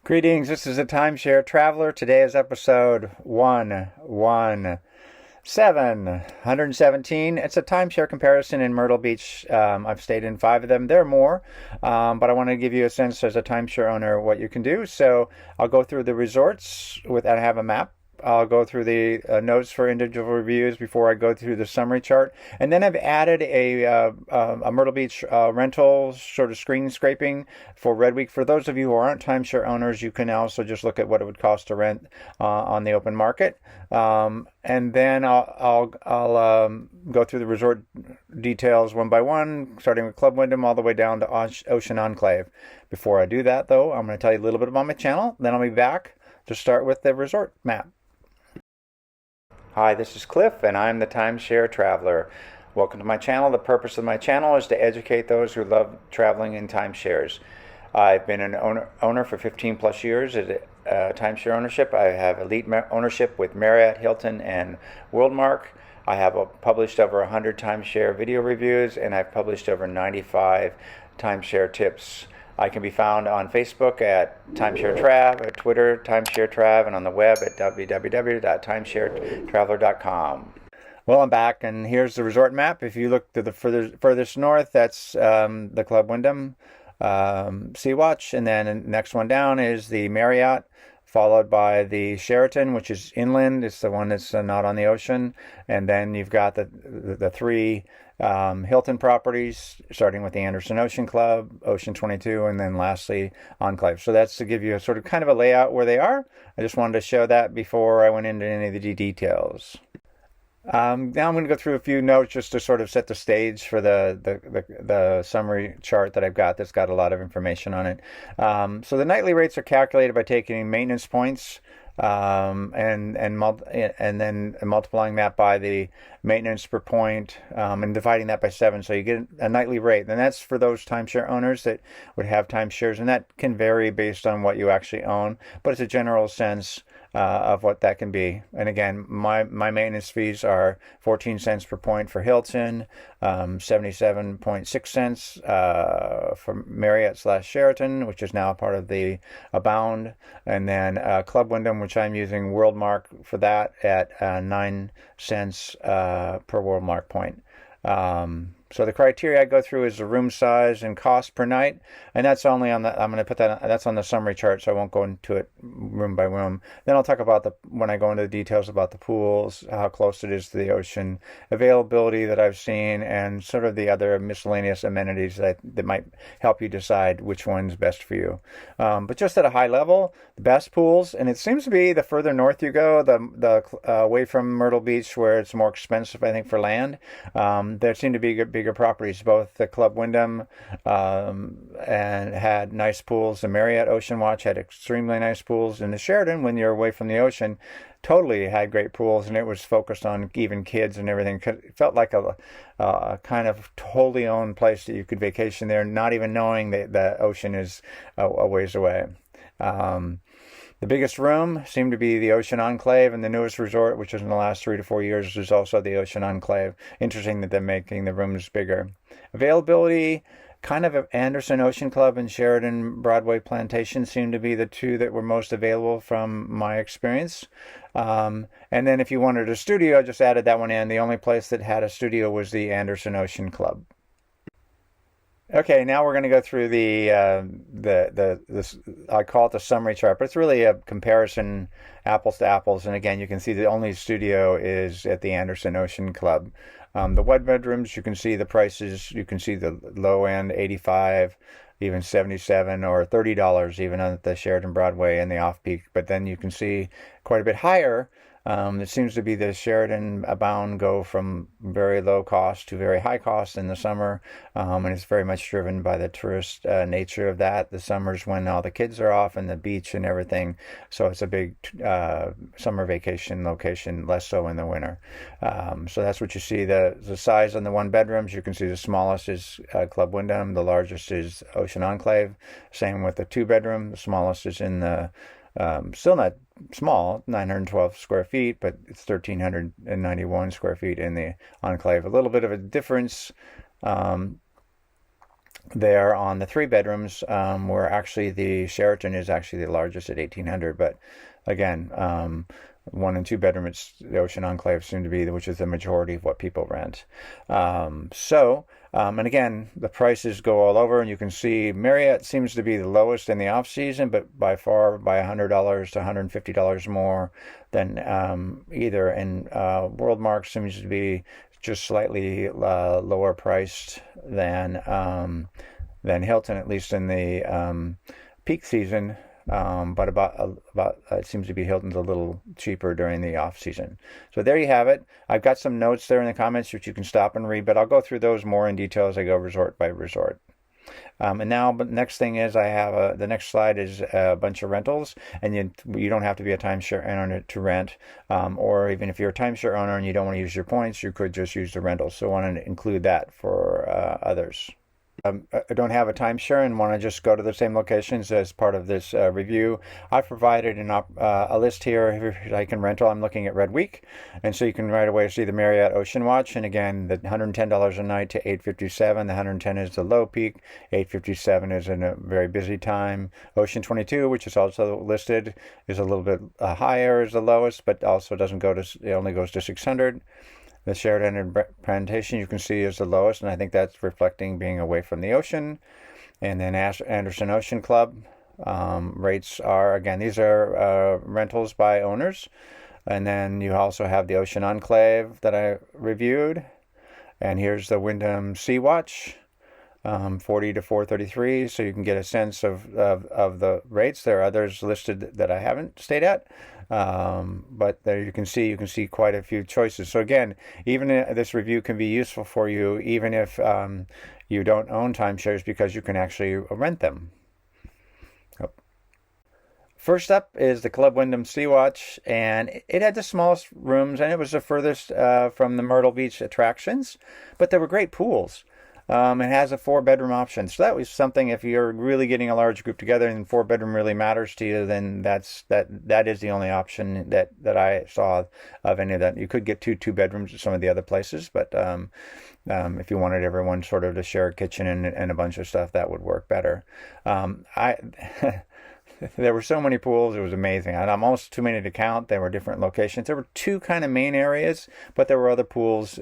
Greetings, this is a Timeshare Traveler. Today is episode 117. It's a timeshare comparison in Myrtle Beach. I've stayed in 5 of them. There are more, but I want to give you a sense as a timeshare owner what you can do. So I'll go through the resorts and I have a map. I'll go through the notes for individual reviews before I go through the summary chart. And then I've added a Myrtle Beach rental sort of screen scraping for Red Week. For those of you who aren't timeshare owners, you can also just look at what it would cost to rent on the open market. And then I'll go through the resort details one by one, starting with Club Wyndham all the way down to Ocean Enclave. Before I do that, though, I'm going to tell you a little bit about my channel. Then I'll be back to start with the resort map. Hi, this is Cliff, and I'm the Timeshare Traveler. Welcome to my channel. The purpose of my channel is to educate those who love traveling in timeshares. I've been an owner for 15 plus years at timeshare ownership. I have elite ownership with Marriott, Hilton, and WorldMark. I have published over 100 timeshare video reviews, and I've published over 95 timeshare tips. I can be found on Facebook at Timeshare Trav, at Twitter, Timeshare Trav, and on the web at www.timesharetraveler.com. Well, I'm back, and here's the resort map. If you look to the furthest north, that's the Club Wyndham Sea Watch, and then the next one down is the Marriott, followed by the Sheraton, which is inland. It's the one that's not on the ocean. And then you've got the 3 Hilton properties, starting with the Anderson Ocean Club, Ocean 22, and then lastly Enclave. So that's to give you a sort of kind of a layout where they are. I just wanted to show that before I went into any of the details. Now I'm going to go through a few notes just to sort of set the stage for the summary chart that I've got that's got a lot of information on it. So the nightly rates are calculated by taking maintenance points and then multiplying that by the maintenance per point and dividing that by 7, so you get a nightly rate. And that's for those timeshare owners that would have timeshares, and that can vary based on what you actually own, but it's a general sense of what that can be. And again, my maintenance fees are 14 cents per point for Hilton, 77.6 cents for Marriott / Sheraton, which is now part of the Abound, and then Club Wyndham, which I'm using WorldMark for that, at 9 cents per WorldMark point. So the criteria I go through is the room size and cost per night, and that's only on the, I'm going to put that, that's on the summary chart, so I won't go into it room by room. Then I'll talk about when I go into the details about the pools, how close it is to the ocean, availability that I've seen, and sort of the other miscellaneous amenities that might help you decide which one's best for you. But just at a high level, the best pools, and it seems to be the further north you go, the away from Myrtle Beach, where it's more expensive, I think, for land, there seem to be bigger properties. Both the Club Wyndham and had nice pools. The Marriott Oceanwatch had extremely nice pools. And the Sheraton, when you're away from the ocean, totally had great pools, and it was focused on even kids and everything. It felt like a kind of wholly owned place that you could vacation there, not even knowing that the ocean is a ways away. The biggest room seemed to be the Ocean Enclave, and the newest resort, which was in the last 3 to 4 years, is also the Ocean Enclave. Interesting that they're making the rooms bigger. Availability, kind of Anderson Ocean Club and Sheraton Broadway Plantation seemed to be the 2 that were most available from my experience. And then if you wanted a studio, I just added that one in. The only place that had a studio was the Anderson Ocean Club. Okay, now we're going to go through the I call it the summary chart, but it's really a comparison, apples to apples. And again, you can see the only studio is at the Anderson Ocean Club. The one bedrooms, you can see the prices. You can see the low end, 85, even 77, or $30 even on the Sheraton Broadway and the off-peak. But then you can see quite a bit higher. It seems to be the Sheraton Abound go from very low cost to very high cost in the summer, and it's very much driven by the tourist nature of that. The summer's when all the kids are off and the beach and everything, so it's a big summer vacation location, less so in the winter. So that's what you see. The size on the one bedrooms, you can see the smallest is Club Wyndham, the largest is Ocean Enclave. Same with the 2-bedroom, the smallest is in the still not small, 912 square feet, but it's 1,391 square feet in the Enclave. A little bit of a difference there on the 3 bedrooms, where actually the Sheraton is actually the largest at 1,800. But again, 1 and 2 bedroom, it's the Ocean Enclave soon to be, which is the majority of what people rent. And again, the prices go all over, and you can see Marriott seems to be the lowest in the off season, but by far by $100 to $150 more than either. And Worldmark seems to be just slightly lower priced than Hilton, at least in the peak season. But about it seems to be Hilton's a little cheaper during the off season. So there you have it. I've got some notes there in the comments which you can stop and read, but I'll go through those more in detail as I go resort by resort. And now, the next thing is I have the next slide is a bunch of rentals, and you don't have to be a timeshare owner to rent, or even if you're a timeshare owner and you don't want to use your points, you could just use the rentals. So I want to include that for others. I don't have a timeshare and want to just go to the same locations as part of this review. I've provided a list here I can rental. I'm looking at Red Week, and so you can right away see the Marriott Ocean Watch. And again, the $110 a night to $857. The 110 is the low peak. $857 is in a very busy time. Ocean 22, which is also listed, is a little bit higher as the lowest, but also doesn't go to. It only goes to 600. The Sheraton Plantation you can see is the lowest, and I think that's reflecting being away from the ocean. And then Anderson Ocean Club rates are, again, these are rentals by owners. And then you also have the Ocean Enclave that I reviewed. And here's the Wyndham Sea Watch, 40 to 433, so you can get a sense of the rates. There are others listed that I haven't stayed at. But there you can see quite a few choices. So again, even this review can be useful for you even if you don't own timeshares, because you can actually rent them. First up is the Club Wyndham Sea Watch, and it had the smallest rooms, and it was the furthest from the Myrtle Beach attractions, but there were great pools. It has a 4-bedroom option, so that was something. If you're really getting a large group together and 4-bedroom really matters to you, then that is the only option that I saw of any of that. You could get 2 bedrooms at some of the other places, but if you wanted everyone sort of to share a kitchen and a bunch of stuff, that would work better. There were so many pools, it was amazing. And almost too many to count. There were different locations. There were 2 kind of main areas, but there were other pools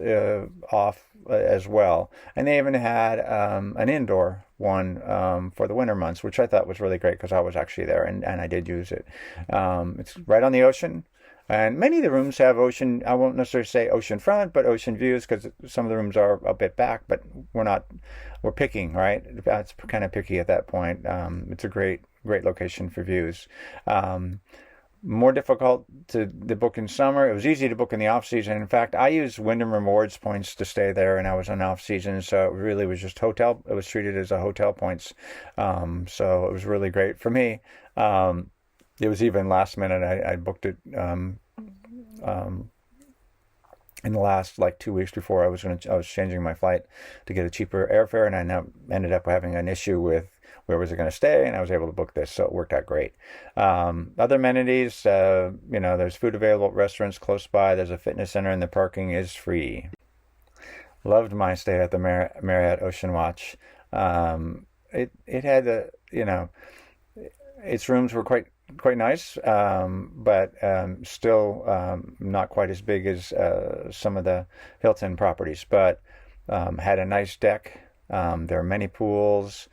off as well. And they even had an indoor one for the winter months, which I thought was really great because I was actually there and I did use it. It's right on the ocean. And many of the rooms have ocean, I won't necessarily say ocean front, but ocean views, because some of the rooms are a bit back, but we're picking, right? That's kind of picky at that point. It's a great location for views. More difficult to book in summer. It was easy to book in the off season. In fact, I used Wyndham Rewards points to stay there, and I was on off season, so it really was just hotel. It was treated as a hotel points, so it was really great for me. It was even last minute. I booked it in the last 2 weeks before I was changing my flight to get a cheaper airfare, and I now ended up having an issue with where was I going to stay, and I was able to book this, so it worked out great. Other amenities, there's food available at restaurants close by. There's a fitness center, and the parking is free. Loved my stay at the Marriott Ocean Watch. It had its rooms were quite nice, but still not quite as big as some of the Hilton properties, but had a nice deck. There are many pools.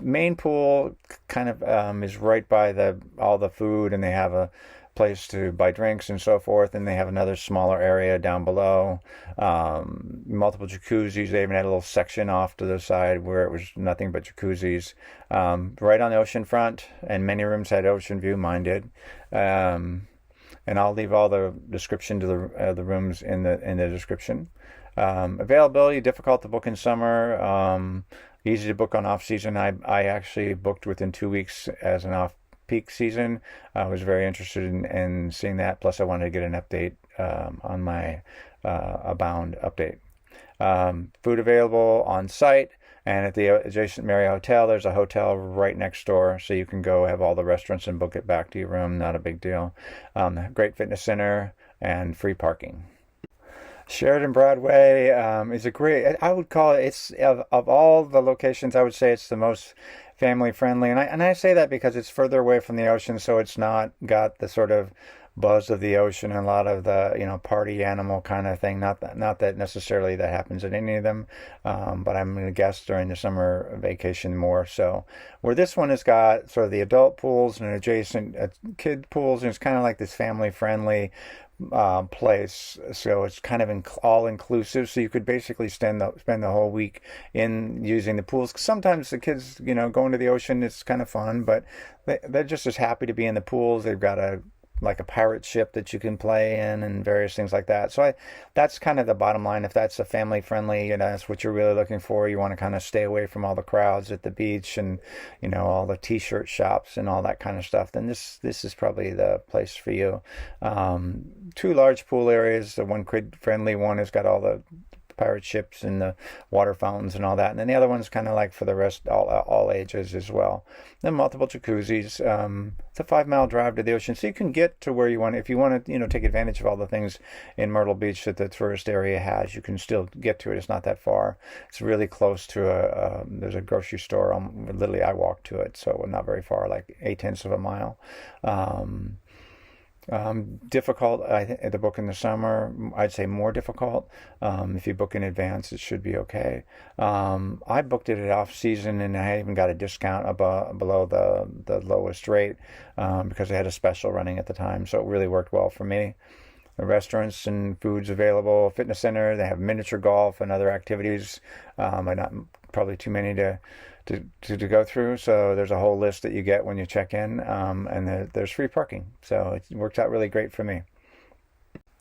Main pool kind of is right by all the food, and they have a place to buy drinks and so forth, and they have another smaller area down below. Multiple jacuzzis. They even had a little section off to the side where it was nothing but jacuzzis. Right on the ocean front, and many rooms had ocean view. Mine did. And I'll leave all the description to the rooms in the description. Availability, difficult to book in summer. Easy to book on off season. I actually booked within 2 weeks as an off peak season. I was very interested in seeing that. Plus, I wanted to get an update on my Abound update. Food available on site, and at the adjacent Marriott Hotel, there's a hotel right next door, so you can go have all the restaurants and book it back to your room. Not a big deal. Great fitness center and free parking. Sheraton Broadway is a great. I would call it. It's of all the locations, I would say it's the most family friendly, and I say that because it's further away from the ocean, so it's not got the sort of buzz of the ocean and a lot of the party animal kind of thing. Not that necessarily that happens at any of them, but I'm going to guess during the summer vacation more so. Where this one has got sort of the adult pools and adjacent kid pools, and it's kind of like this family friendly place, so it's kind of all inclusive. So you could basically spend the whole week in using the pools. 'Cause sometimes the kids, going to the ocean, it's kind of fun, but they're just as happy to be in the pools. They've got a pirate ship that you can play in and various things like that. So that's kind of the bottom line. If that's a family friendly, that's what you're really looking for. You want to kind of stay away from all the crowds at the beach and, all the t-shirt shops and all that kind of stuff, then this is probably the place for you. Two large pool areas. The one kid friendly one has got all the pirate ships and the water fountains and all that, and then the other one's kind of like for the rest, all ages as well. Then multiple jacuzzis. It's a 5-mile drive to the ocean, so you can get to where you want. If you want to, take advantage of all the things in Myrtle Beach that the tourist area has, you can still get to it. It's not that far. It's really close to there's a grocery store. Literally, I walked to it, so not very far, like 0.8 of a mile. Difficult, I think, to book in the summer. I'd say more difficult. If you book in advance, it should be okay. I booked it at off season, and I even got a discount below the lowest rate because I had a special running at the time, so it really worked well for me. The restaurants and foods available, fitness center. They have miniature golf and other activities, but not probably too many to go through. So there's a whole list that you get when you check in, and there's free parking. So it worked out really great for me.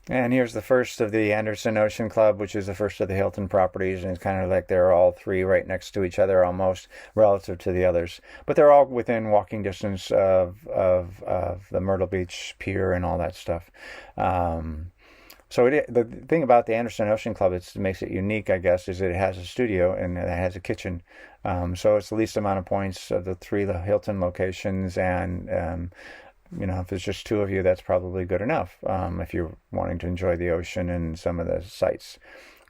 And here's the first of the Anderson Ocean Club, which is the first of the Hilton properties, and it's kind of like they're all three right next to each other almost relative to the others. But they're all within walking distance of the Myrtle Beach Pier and all that stuff. So the thing about the Anderson Ocean Club that makes it unique, I guess, is it has a studio and it has a kitchen. So it's the least amount of points of the Hilton locations, and if it's just two of you, that's probably good enough if you're wanting to enjoy the ocean and some of the sights.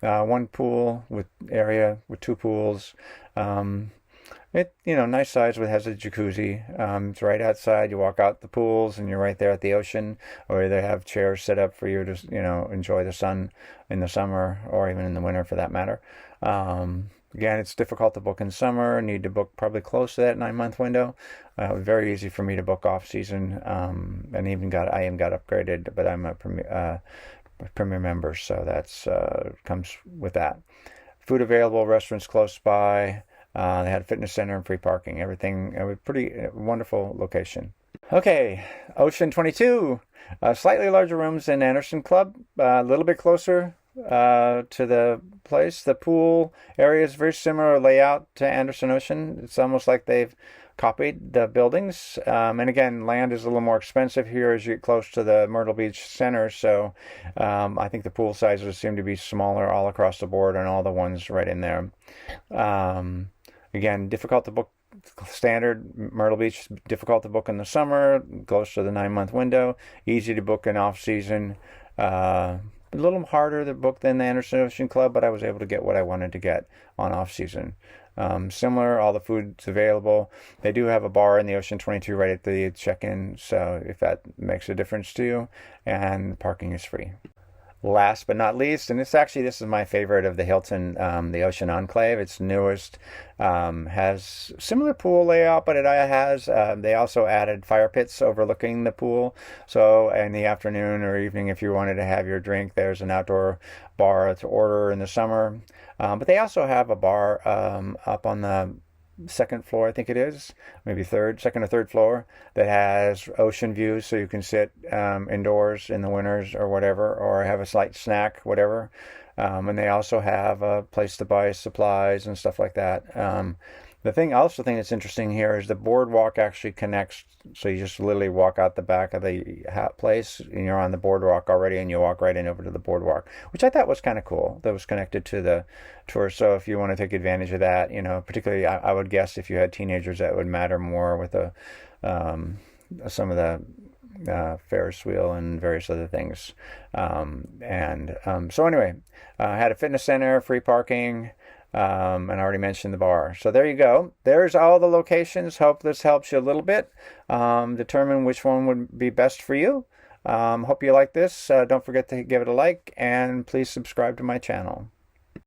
One pool area with two pools. Nice size. It has a jacuzzi. It's right outside. You walk out the pools and you're right there at the ocean, or they have chairs set up for you to, enjoy the sun in the summer or even in the winter for that matter. Again, it's difficult to book in summer. Need to book probably close to that 9-month window. Very easy for me to book off season, and I even got upgraded, but I'm a premier member, so that's comes with that. Food available, restaurants close by. They had a fitness center and free parking. Everything, a pretty wonderful location. Okay, Ocean 22. Slightly larger rooms than Anderson Club. A little bit closer to the place. The pool area is very similar layout to Anderson Ocean. It's almost like they've copied the buildings. And again, land is a little more expensive here as you get close to the Myrtle Beach Center. So I think the pool sizes seem to be smaller all across the board and all the ones right in there. Again, difficult to book. Standard Myrtle Beach, difficult to book in the summer, close to the 9-month window. Easy to book in off season. A little harder to book than the Anderson Ocean Club, but I was able to get what I wanted to get on off season. Similar, all the food's available. They do have a bar in the Ocean 22 right at the check-in, so if that makes a difference to you, and parking is free. Last but not least, and this is my favorite of the Hilton, the Ocean Enclave. It's newest, has similar pool layout, but they also added fire pits overlooking the pool. So in the afternoon or evening, if you wanted to have your drink, there's an outdoor bar to order in the summer. But they also have a bar up on the second floor, I think it is, maybe second or third floor, that has ocean views, so you can sit indoors in the winters or whatever, or have a slight snack, whatever. And they also have a place to buy supplies and stuff like that. The also thing that's interesting here is the boardwalk actually connects, so you just literally walk out the back of the place and you're on the boardwalk already, and you walk right in over to the boardwalk, which I thought was kind of cool. That was connected to the tour. So if you want to take advantage of that, particularly I would guess if you had teenagers, that would matter more with some of the Ferris wheel and various other things. So anyway, I had a fitness center, free parking, and I already mentioned the bar. So there you go. There's all the locations. Hope this helps you a little bit determine which one would be best for you. Hope you like this. Don't forget to give it a like, and please subscribe to my channel.